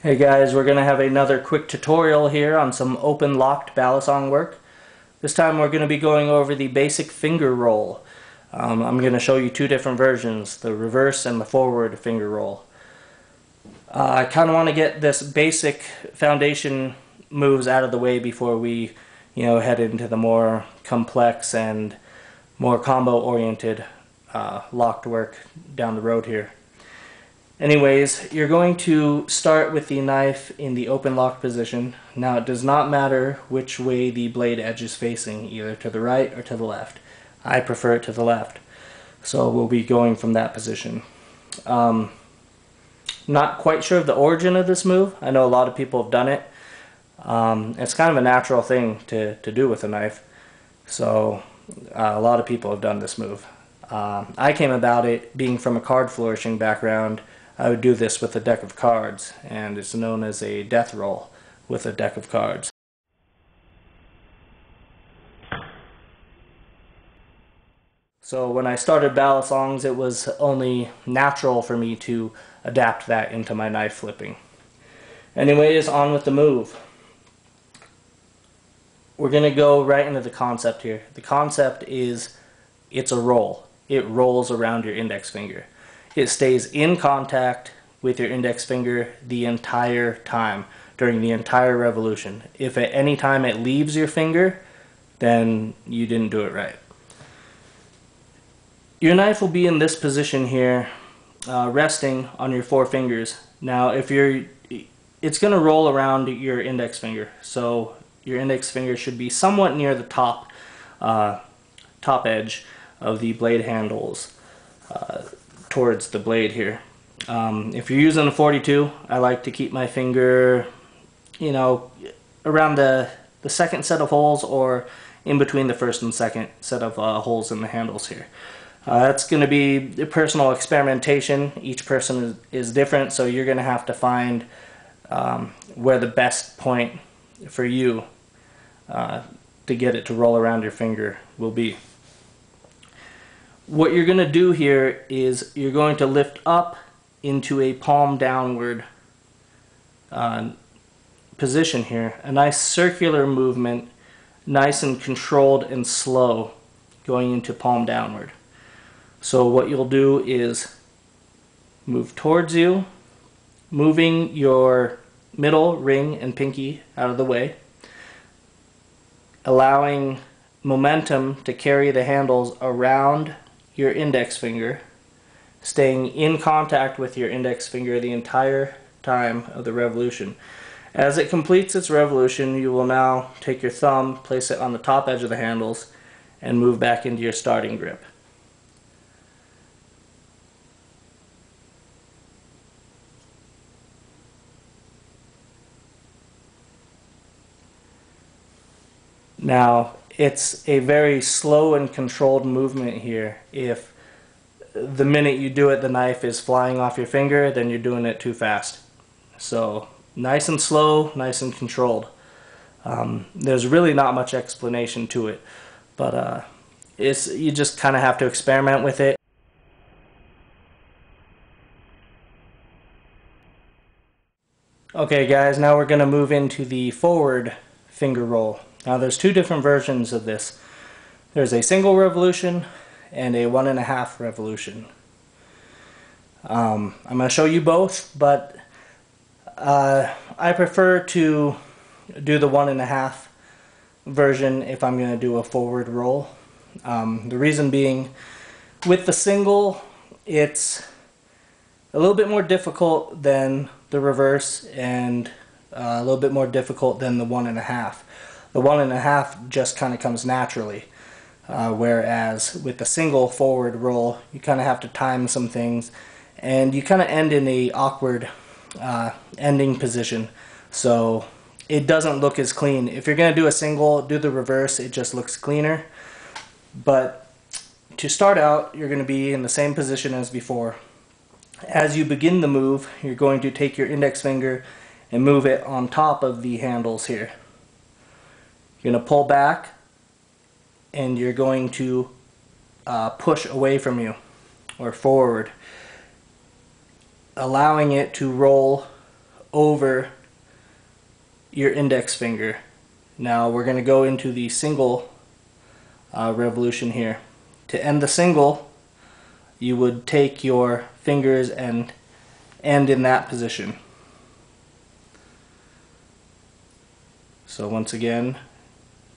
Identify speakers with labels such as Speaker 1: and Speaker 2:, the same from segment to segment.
Speaker 1: Hey guys, we're going to have another quick tutorial here on some open locked balisong work. This time we're going to be going over the basic finger roll. I'm going to show you two different versions, the reverse and the forward finger roll. I kind of want to get this basic foundation moves out of the way before we head into the more complex and more combo oriented locked work down the road here. Anyways, you're going to start with the knife in the open lock position. Now it does not matter which way the blade edge is facing, either to the right or to the left. I prefer it to the left, so we'll be going from that position. Not quite sure of the origin of this move. I know a lot of people have done it. It's kind of a natural thing to do with a knife, so a lot of people have done this move. I came about it being from a card flourishing background. I would do this with a deck of cards, and it's known as a death roll with a deck of cards. So when I started balisongs, it was only natural for me to adapt that into my knife flipping. Anyways, on with the move. We're going to go right into the concept here. The concept is it's a roll. It rolls around your index finger. It stays in contact with your index finger the entire time, during the entire revolution. If at any time it leaves your finger, then you didn't do it right. Your knife will be in this position here, resting on your four fingers. Now it's going to roll around your index finger, so your index finger should be somewhat near the top edge of the blade handles towards the blade here. If you're using a 42, I like to keep my finger, around the second set of holes or in between the first and second set of holes in the handles here. That's going to be personal experimentation. Each person is different, so you're going to have to find where the best point for you to get it to roll around your finger will be. What you're going to do here is you're going to lift up into a palm downward position here. A nice circular movement, nice and controlled and slow, going into palm downward. So what you'll do is move towards you, moving your middle ring and pinky out of the way, allowing momentum to carry the handles around your index finger, staying in contact with your index finger the entire time of the revolution. As it completes its revolution, you will now take your thumb, place it on the top edge of the handles, and move back into your starting grip. Now, it's a very slow and controlled movement here. If the minute you do it, the knife is flying off your finger, then you're doing it too fast. So, nice and slow, nice and controlled. There's really not much explanation to it, but you just kind of have to experiment with it. Okay guys, now we're going to move into the forward finger roll. Now there's two different versions of this. There's a single revolution and a 1.5 revolution. I'm going to show you both, but I prefer to do the 1.5 version if I'm going to do a forward roll. The reason being, with the single, it's a little bit more difficult than the reverse and a little bit more difficult than the 1.5. The 1.5 just kind of comes naturally, whereas with the single forward roll, you kind of have to time some things, and you kind of end in a awkward ending position, so it doesn't look as clean. If you're going to do a single, do the reverse, it just looks cleaner. But to start out, you're going to be in the same position as before. As you begin the move, you're going to take your index finger and move it on top of the handles here. You're going to pull back, and you're going to push away from you, or forward, allowing it to roll over your index finger. Now we're going to go into the single revolution here. To end the single, you would take your fingers and end in that position. So once again,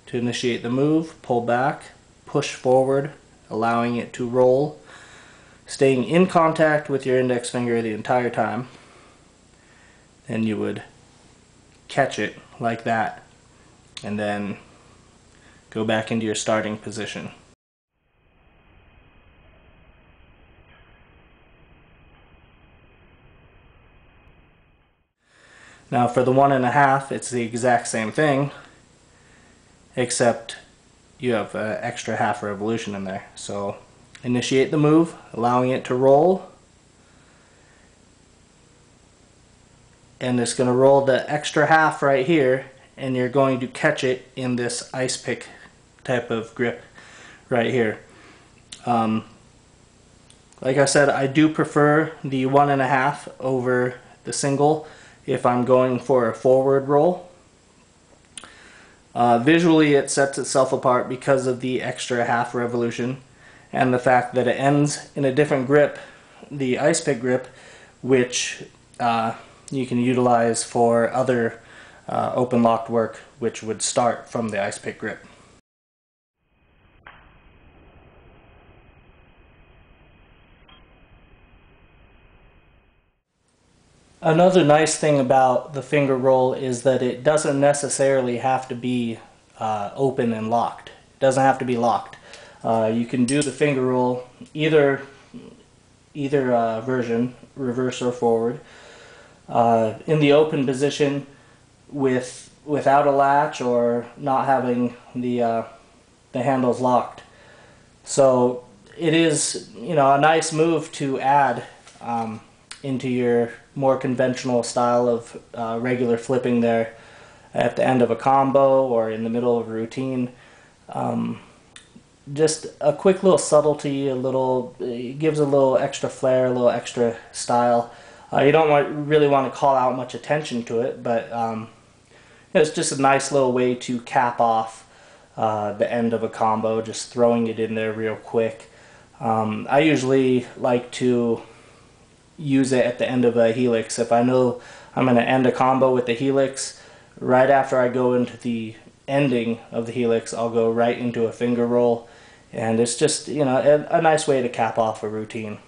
Speaker 1: to initiate the move, pull back, push forward, allowing it to roll, staying in contact with your index finger the entire time. Then you would catch it like that, and then go back into your starting position. Now for the 1.5, it's the exact same thing, except you have an extra half revolution in there. So initiate the move, allowing it to roll, and it's going to roll the extra half right here, and you're going to catch it in this ice pick type of grip right here. Like I said, I do prefer the 1.5 over the single if I'm going for a forward roll. Visually it sets itself apart because of the extra half revolution and the fact that it ends in a different grip, the ice pick grip, which you can utilize for other open locked work, which would start from the ice pick grip. Another nice thing about the finger roll is that it doesn't necessarily have to be open and locked. It doesn't have to be locked. You can do the finger roll either version, reverse or forward, in the open position without a latch or not having the handles locked. So it is, you know, a nice move to add into your more conventional style of regular flipping there at the end of a combo or in the middle of a routine. Just a quick little subtlety, it gives a little extra flair, a little extra style. You don't really want to call out much attention to it, but it's just a nice little way to cap off the end of a combo, just throwing it in there real quick. I usually like to use it at the end of a helix. If I know I'm going to end a combo with the helix, right after I go into the ending of the helix, I'll go right into a finger roll, and it's just, you know, a nice way to cap off a routine.